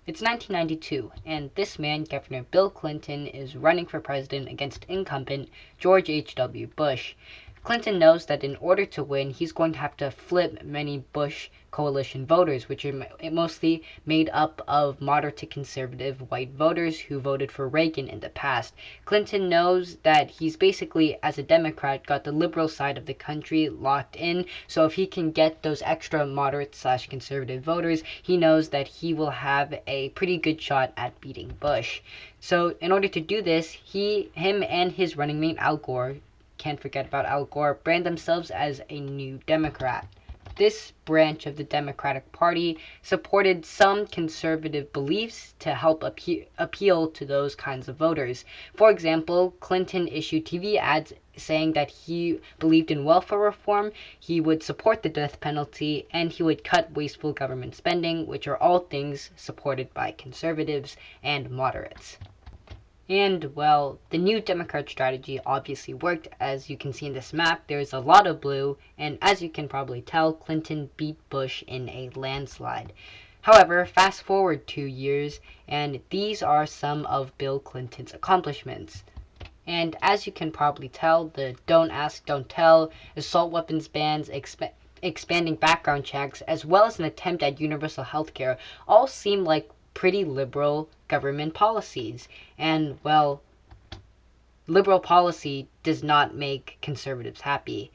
It's 1992, and this man, Governor Bill Clinton, is running for president against incumbent George H.W. Bush. Clinton knows that in order to win, he's going to have to flip many Bush coalition voters, which are mostly made up of moderate to conservative white voters who voted for Reagan in the past. Clinton knows that he's basically, as a Democrat, got the liberal side of the country locked in, so if he can get those extra moderate/conservative voters, he knows that he will have a pretty good shot at beating Bush. So in order to do this, him and his running mate Al Gore, can't forget about Al Gore, brand themselves as a New Democrat. This branch of the Democratic Party supported some conservative beliefs to help appeal to those kinds of voters. For example, Clinton issued TV ads saying that he believed in welfare reform, he would support the death penalty, and he would cut wasteful government spending, which are all things supported by conservatives and moderates. And, well, the New Democrat strategy obviously worked. As you can see in this map, there's a lot of blue, and as you can probably tell, Clinton beat Bush in a landslide. However, fast forward 2 years, and these are some of Bill Clinton's accomplishments. And as you can probably tell, the don't ask, don't tell, assault weapons bans, expanding background checks, as well as an attempt at universal health care all seem like pretty liberal government policies. And, well, liberal policy does not make conservatives happy.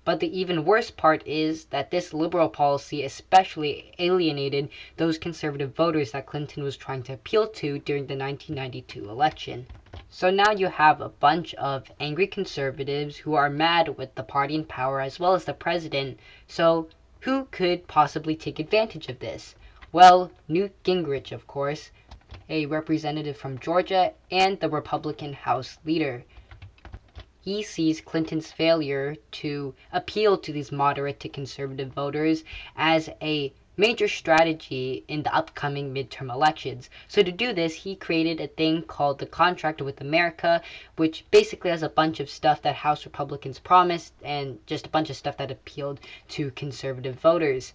But the even worse part is that this liberal policy especially alienated those conservative voters that Clinton was trying to appeal to during the 1992 election. So now you have a bunch of angry conservatives who are mad with the party in power as well as the president. So who could possibly take advantage of this? Well, Newt Gingrich, of course, a representative from Georgia and the Republican House leader. He sees Clinton's failure to appeal to these moderate to conservative voters as a major strategy in the upcoming midterm elections. So to do this, he created a thing called the Contract with America, which basically has a bunch of stuff that House Republicans promised and just a bunch of stuff that appealed to conservative voters.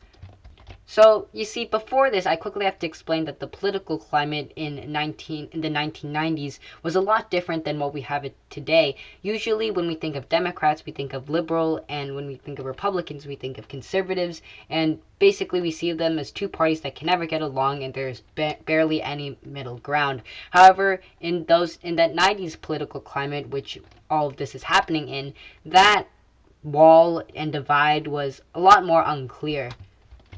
So, you see, before this, I quickly have to explain that the political climate in the 1990s was a lot different than what we have it today. Usually, when we think of Democrats, we think of liberal, and when we think of Republicans, we think of conservatives, and basically we see them as two parties that can never get along, and there's barely any middle ground. However, in that 90s political climate, which all of this is happening in, that wall and divide was a lot more unclear.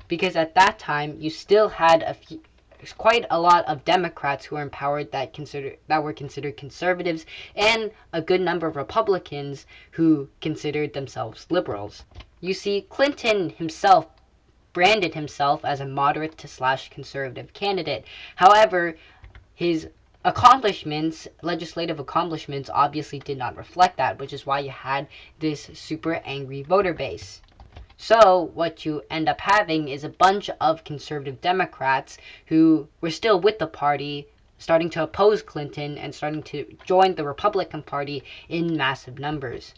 Because at that time, you still had quite a lot of Democrats who were empowered that were considered conservatives, and a good number of Republicans who considered themselves liberals. You see, Clinton himself branded himself as a moderate to / conservative candidate. However, his legislative accomplishments, obviously did not reflect that, which is why you had this super angry voter base. So what you end up having is a bunch of conservative Democrats who were still with the party starting to oppose Clinton and starting to join the Republican Party in massive numbers.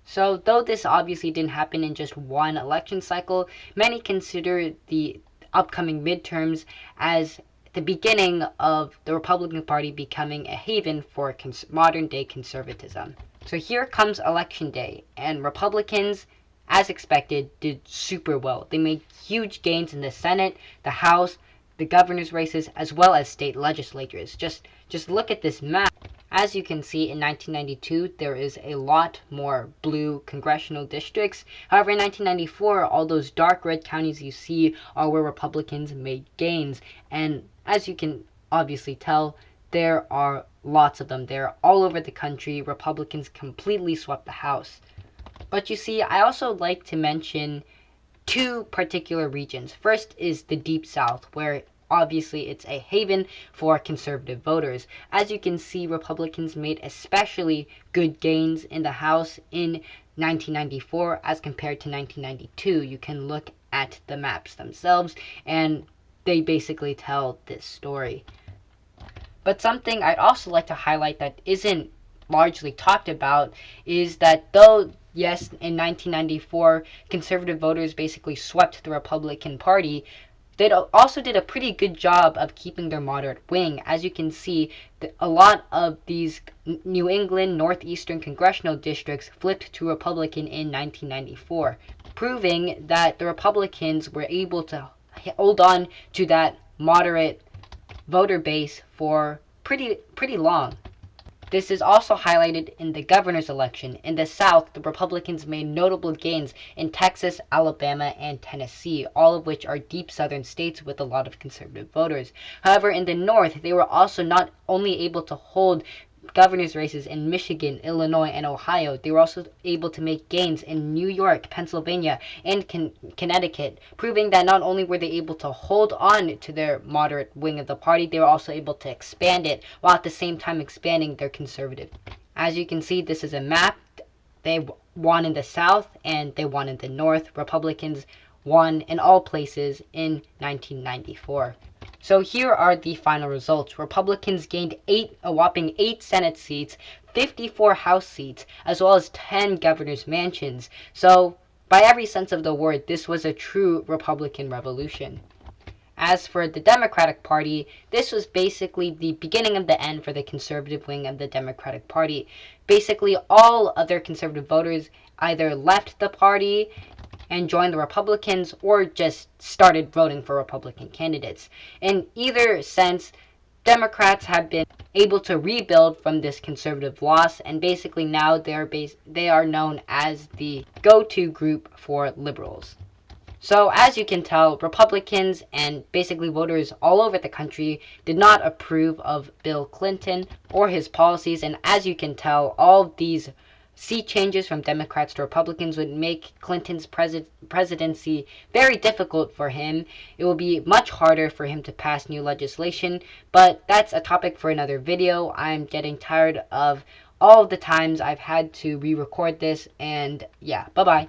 So though this obviously didn't happen in just one election cycle, many consider the upcoming midterms as the beginning of the Republican Party becoming a haven for modern day conservatism. So here comes election day, and Republicans, as expected, did super well. They made huge gains in the Senate, the House, the governor's races, as well as state legislatures. Just look at this map. As you can see, in 1992, there is a lot more blue congressional districts. However, in 1994, all those dark red counties you see are where Republicans made gains. And as you can obviously tell, there are lots of them. They're all over the country. Republicans completely swept the House. But you see, I also like to mention two particular regions. First is the Deep South, where obviously it's a haven for conservative voters. As you can see, Republicans made especially good gains in the House in 1994 as compared to 1992. You can look at the maps themselves, and they basically tell this story. But something I'd also like to highlight that isn't largely talked about is that though, yes, in 1994, conservative voters basically swept the Republican Party, they also did a pretty good job of keeping their moderate wing. As you can see, a lot of these New England northeastern congressional districts flipped to Republican in 1994, proving that the Republicans were able to hold on to that moderate voter base for pretty long. This is also highlighted in the governor's election. In the South, the Republicans made notable gains in Texas, Alabama, and Tennessee, all of which are deep southern states with a lot of conservative voters. However, in the North, they were also not only able to hold governor's races in Michigan, Illinois, and Ohio, they were also able to make gains in New York, Pennsylvania, and Connecticut, proving that not only were they able to hold on to their moderate wing of the party, they were also able to expand it, while at the same time expanding their conservative. As you can see, this is a map. They won in the South and they won in the North. Republicans won in all places in 1994. So here are the final results. Republicans gained a whopping 8 Senate seats, 54 House seats, as well as 10 governor's mansions. So by every sense of the word, this was a true Republican revolution. As for the Democratic Party, this was basically the beginning of the end for the conservative wing of the Democratic Party. Basically, all other conservative voters either left the party and joined the Republicans or just started voting for Republican candidates. In either sense, Democrats have been able to rebuild from this conservative loss, and basically now they are known as the go-to group for liberals. So as you can tell, Republicans and basically voters all over the country did not approve of Bill Clinton or his policies, and as you can tell, all of these seat changes from Democrats to Republicans would make Clinton's presidency very difficult for him. It will be much harder for him to pass new legislation, but that's a topic for another video. I'm getting tired of all of the times I've had to re-record this, and yeah, bye-bye.